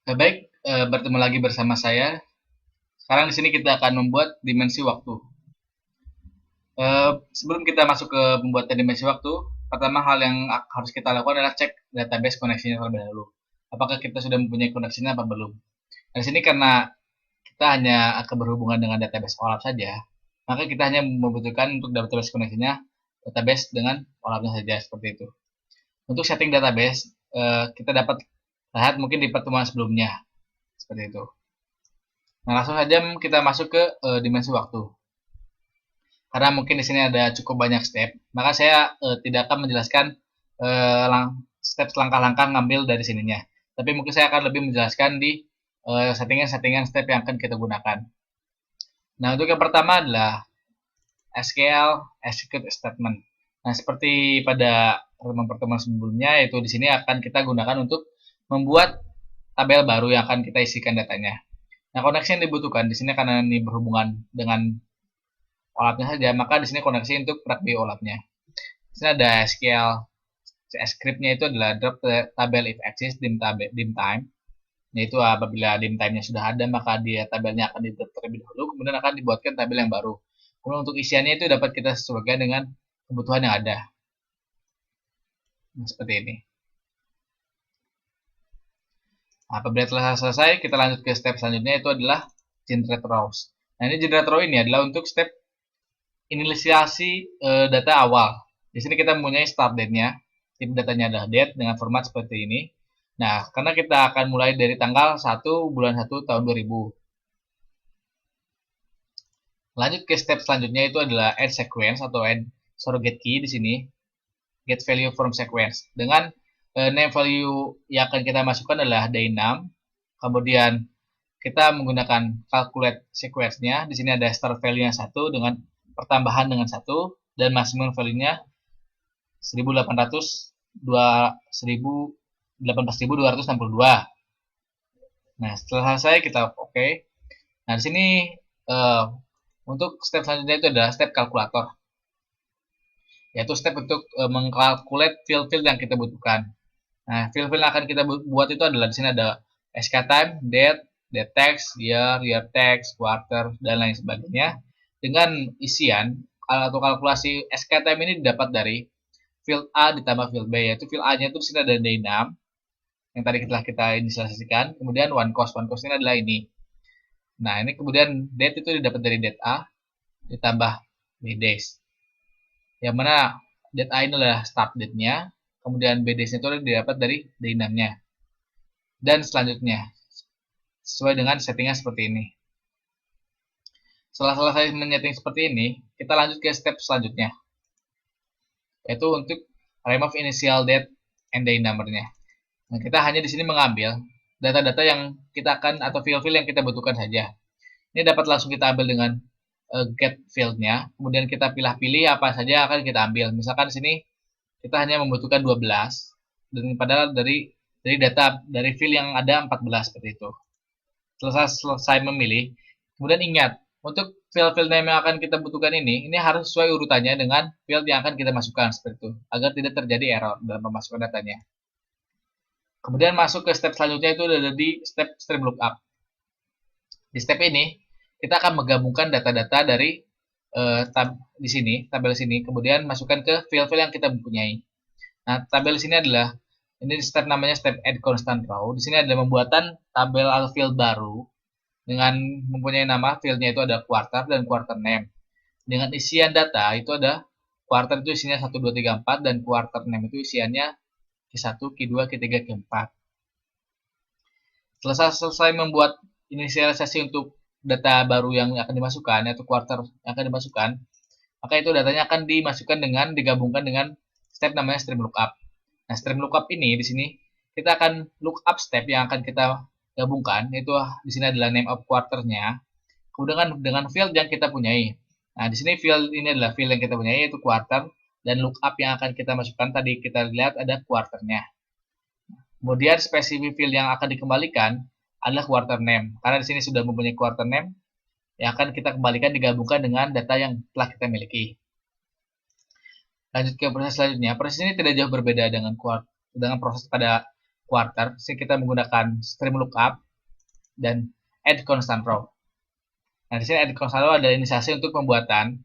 Baik, bertemu lagi bersama saya. Sekarang di sini kita akan membuat dimensi waktu. Sebelum kita masuk ke pembuatan dimensi waktu, pertama hal yang harus kita lakukan adalah cek database koneksinya terlebih dahulu. Apakah kita sudah mempunyai koneksinya apa belum? Di sini karena kita hanya akan berhubungan dengan database OLAP saja, maka kita hanya membutuhkan untuk database koneksinya database dengan OLAP-nya saja seperti itu. Untuk setting database, kita dapat lihat mungkin di pertemuan sebelumnya seperti itu. Nah, langsung saja kita masuk ke dimensi waktu. Karena mungkin di sini ada cukup banyak step, maka saya tidak akan menjelaskan step langkah-langkah ngambil dari sininya. Tapi mungkin saya akan lebih menjelaskan di settingan-settingan step yang akan kita gunakan. Nah, untuk yang pertama adalah SQL Execute Statement. Nah, seperti pada pertemuan sebelumnya, yaitu di sini akan kita gunakan untuk membuat tabel baru yang akan kita isikan datanya. Nah, koneksi yang dibutuhkan di sini karena ini berhubungan dengan OLAP-nya saja, maka di sini koneksi untuk rugby OLAP-nya. Di sini ada SQL script-nya itu adalah drop tabel if exists dim time, yaitu apabila dim time-nya sudah ada, maka dia tabelnya akan di-drop terlebih dahulu, kemudian akan dibuatkan tabel yang baru. Kemudian untuk isiannya itu dapat kita sesuaikan dengan kebutuhan yang ada. Nah, seperti ini. Nah, apabila telah selesai, kita lanjut ke step selanjutnya, itu adalah generate rows. Nah, ini generate row ini adalah untuk step inisiasi data awal. Di sini kita mempunyai start date-nya. Tipe datanya adalah date dengan format seperti ini. Nah, karena kita akan mulai dari tanggal 1 bulan 1 tahun 2000. Lanjut ke step selanjutnya itu adalah add sequence atau add surrogate key di sini. Get value from sequence. Dengan name value yang akan kita masukkan adalah day6. Kemudian kita menggunakan calculate sequence-nya. Di sini ada start value-nya 1 dengan pertambahan dengan 1 dan maximum value-nya 18.262. Nah, setelah selesai kita oke. Nah, di sini untuk step selanjutnya itu adalah step kalkulator. Yaitu step untuk mengkalkulate field-field yang kita butuhkan. Nah, field-field yang akan kita buat itu adalah di sini ada SK time, date, date text, year text, quarter, dan lain sebagainya. Dengan isian atau kalkulasi SK time ini didapat dari field A ditambah field B, yaitu field A-nya itu di sini ada day6 yang tadi telah kita inisialisasikan, kemudian one cost ini adalah ini. Nah, ini kemudian date itu didapat dari date A ditambah B days. Yang mana date A ini adalah start date-nya, kemudian B days-nya itu didapat dari day6-nya. Dan selanjutnya, sesuai dengan settingnya seperti ini. Setelah selesai menyeting seperti ini, kita lanjut ke step selanjutnya, yaitu untuk remove initial date and day number-nya. Nah, kita hanya di sini mengambil data-data yang kita akan atau field-field yang kita butuhkan saja. Ini dapat langsung kita ambil dengan get field-nya, kemudian kita pilih-pilih apa saja yang akan kita ambil. Misalkan di sini kita hanya membutuhkan 12 dan padahal dari data dari field yang ada 14 seperti itu. Selesai memilih, kemudian ingat untuk field-field name yang akan kita butuhkan ini harus sesuai urutannya dengan field yang akan kita masukkan seperti itu, agar tidak terjadi error dalam pemasukan datanya. Kemudian masuk ke step selanjutnya itu ada di step stream lookup. Di step ini kita akan menggabungkan data-data dari di sini, tabel sini, kemudian masukkan ke field-field yang kita mempunyai. Nah, tabel sini adalah ini step namanya step add constant row. Di sini adalah pembuatan tabel atau field baru dengan mempunyai nama fieldnya itu ada quarter dan quarter name. Dengan isian data itu ada quarter itu isinya 1, 2, 3, 4 dan quarter name itu isiannya Q1, Q2, Q3, Q4. Selesai membuat inisialisasi untuk data baru yang akan dimasukkan atau quarter yang akan dimasukkan, maka itu datanya akan dimasukkan dengan digabungkan dengan step namanya stream lookup. Nah, stream lookup ini di sini kita akan lookup step yang akan kita gabungkan, yaitu di sini adalah name of quarter-nya, kemudian dengan field yang kita punyai. Nah, di sini field ini adalah field yang kita punyai yaitu quarter, dan lookup yang akan kita masukkan tadi kita lihat ada quarter-nya. Kemudian spesifik field yang akan dikembalikan adalah quarter name, karena di sini sudah mempunyai quarter name yang akan kita kembalikan digabungkan dengan data yang telah kita miliki. Lanjut ke proses selanjutnya. Proses ini tidak jauh berbeda dengan proses pada quarter, sini kita menggunakan stream lookup dan add constant row. Nah, di sini add constant row adalah inisiasi untuk pembuatan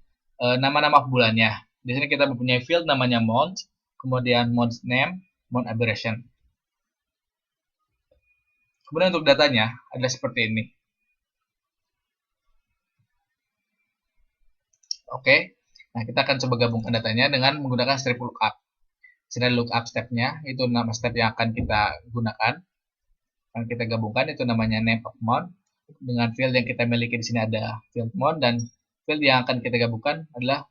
nama-nama bulannya. Di sini kita mempunyai field namanya month, kemudian month name, month aberration. Kemudian untuk datanya adalah seperti ini. Oke, nah kita akan coba gabungkan datanya dengan menggunakan strip lookup. Sini ada lookup stepnya, itu nama step yang akan kita gunakan. Akan kita gabungkan itu namanya name of month. Dengan field yang kita miliki di sini ada field month, dan field yang akan kita gabungkan adalah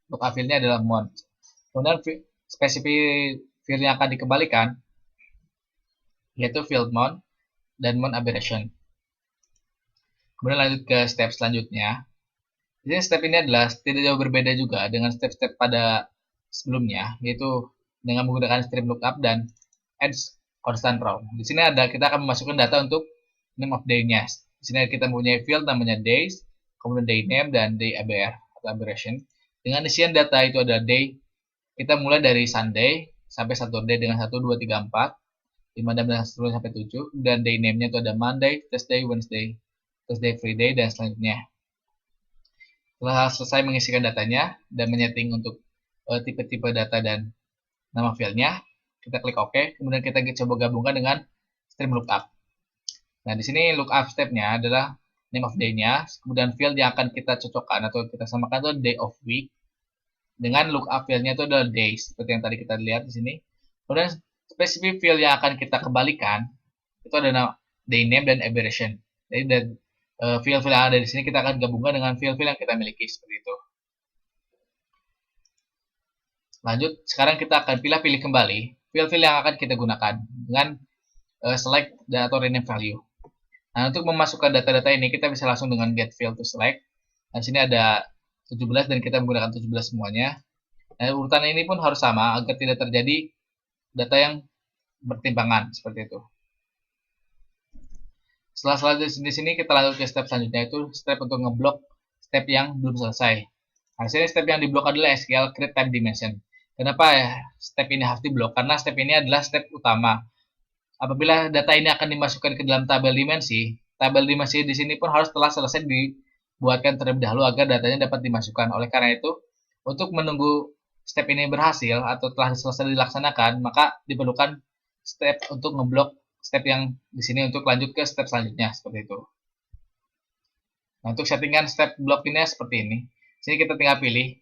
lookup fieldnya adalah month. Kemudian spesifik field yang akan dikembalikan yaitu field month dan month aberration. Kemudian lanjut ke step selanjutnya. Jadi step ini adalah tidak jauh berbeda juga dengan step-step pada sebelumnya, yaitu dengan menggunakan stream lookup dan add constant row. Di sini kita akan memasukkan data untuk name of day-nya. Di sini kita mempunyai field namanya days, kemudian day name dan day ABR atau aberration. Dengan isian data itu ada day, kita mulai dari Sunday sampai Saturday dengan 1, 2, 3, 4, 5, 6, dan seterusnya sampai 7. Dan day name-nya itu ada Monday, Tuesday, Wednesday, Thursday, Friday, dan selanjutnya. Setelah selesai mengisikan datanya dan menyeting untuk tipe-tipe data dan nama filenya, kita klik OK. Kemudian kita coba gabungkan dengan stream lookup. Nah, di sini lookup stepnya adalah name of day-nya, kemudian field yang akan kita cocokkan atau kita samakan itu day of week, dengan lookup field-nya itu adalah days, seperti yang tadi kita lihat di sini. Kemudian spesifik field yang akan kita kembalikan itu adalah day name dan aberration. Jadi field-field yang ada di sini kita akan gabungkan dengan field-field yang kita miliki seperti itu. Lanjut, sekarang kita akan pilih kembali field-field yang akan kita gunakan dengan select atau rename value. Nah, untuk memasukkan data-data ini kita bisa langsung dengan get field to select. Nah, di sini ada 17 dan kita menggunakan 17 semuanya. Nah, urutan ini pun harus sama agar tidak terjadi data yang bertimpangan seperti itu. Setelah di sini kita lanjut ke step selanjutnya, itu step untuk ngeblok step yang belum selesai. Nah, sini step yang diblok adalah SQL create time dimension. Kenapa ya step ini harus diblok? Karena step ini adalah step utama. Apabila data ini akan dimasukkan ke dalam tabel dimensi di sini pun harus telah selesai dibuatkan terlebih dahulu agar datanya dapat dimasukkan. Oleh karena itu, untuk menunggu step ini berhasil atau telah selesai dilaksanakan, maka diperlukan step untuk ngeblok step yang di sini untuk lanjut ke step selanjutnya seperti itu. Nah, untuk settingan step blok ini seperti ini. Sini kita tinggal pilih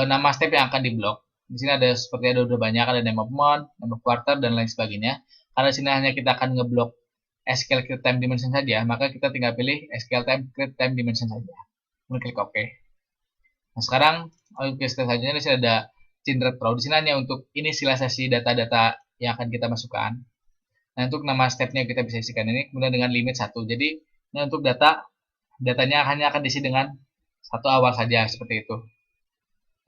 nama step yang akan diblok. Di sini ada seperti ada udah banyak, ada name of month, name of quarter, dan lain sebagainya. Karena di sini hanya kita akan ngeblok SQL create time dimension saja, maka kita tinggal pilih SQL create time dimension saja. Kemudian klik OK. Nah, sekarang untuk step selanjutnya di sini ada generate row. Di sini hanya untuk inisialisasi data-data yang akan kita masukkan. Nah, untuk nama stepnya kita bisa isikan ini, kemudian dengan limit 1. Jadi, ini untuk datanya hanya akan diisi dengan satu awal saja, seperti itu.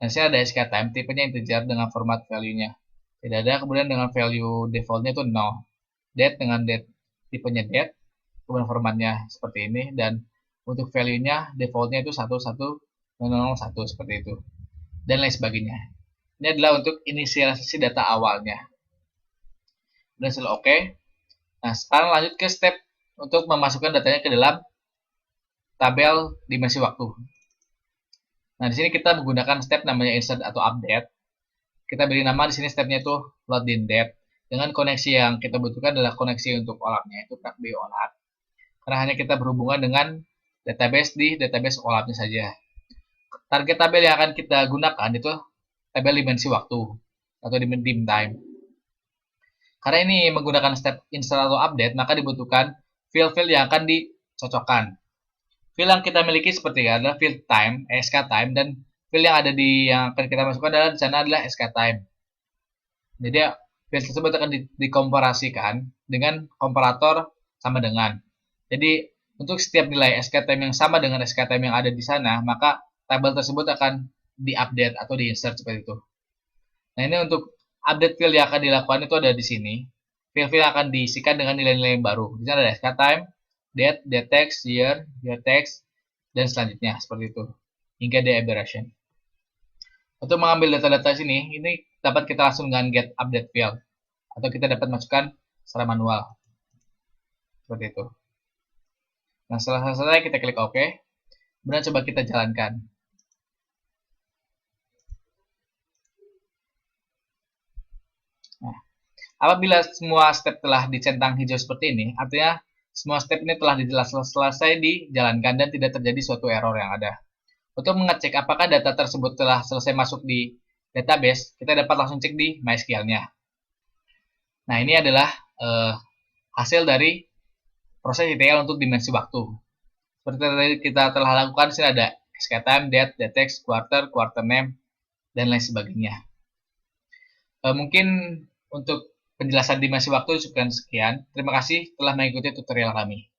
Dan sini ada SQL time, tipenya integer dengan format value-nya. Tidak ada, kemudian dengan value default-nya itu 0. Date dengan date, tipenya date, kemudian formatnya seperti ini, dan untuk value-nya default-nya itu 1101 seperti itu. Dan lain sebagainya. Ini adalah untuk inisialisasi data awalnya. Dan setelah OK. Nah, sekarang lanjut ke step untuk memasukkan datanya ke dalam tabel dimensi waktu. Nah, di sini kita menggunakan step namanya insert atau update. Kita beri nama di sini stepnya itu load in date. Dengan koneksi yang kita butuhkan adalah koneksi untuk olapnya, itu PragBio olap. Karena hanya kita berhubungan dengan database di database olapnya saja. Target tabel yang akan kita gunakan itu tabel dimensi waktu atau dim time. Karena ini menggunakan step insert atau update, maka dibutuhkan field-field yang akan dicocokkan. Field yang kita miliki seperti adalah field time, SK time, dan field yang ada yang akan kita masukkan adalah di sana adalah SK time. Jadi field tersebut akan dikomparasikan dengan komparator sama dengan. Jadi untuk setiap nilai SK time yang sama dengan SK time yang ada di sana, maka tabel tersebut akan diupdate atau diinsert seperti itu. Nah, ini untuk update field yang akan dilakukan itu ada di sini. Field-field akan diisikan dengan nilai-nilai yang baru. Di sana ada SK time, date, date text, year text, dan selanjutnya seperti itu hingga day aberration. Untuk mengambil data-data sini, ini dapat kita langsung dengan get update field atau kita dapat masukkan secara manual. Seperti itu. Nah, setelah selesai kita klik OK. Kemudian coba kita jalankan. Nah, apabila semua step telah dicentang hijau seperti ini, artinya semua step ini telah selesai dijalankan dan tidak terjadi suatu error yang ada. Untuk mengecek apakah data tersebut telah selesai masuk di database, kita dapat langsung cek di MySQL-nya. Nah, ini adalah hasil dari proses ETL untuk dimensi waktu. Seperti tadi kita telah lakukan, sini ada SKTime, date, datex, quarter, quarter name, dan lain sebagainya. Mungkin untuk penjelasan dimensi waktu sekian. Terima kasih telah mengikuti tutorial kami.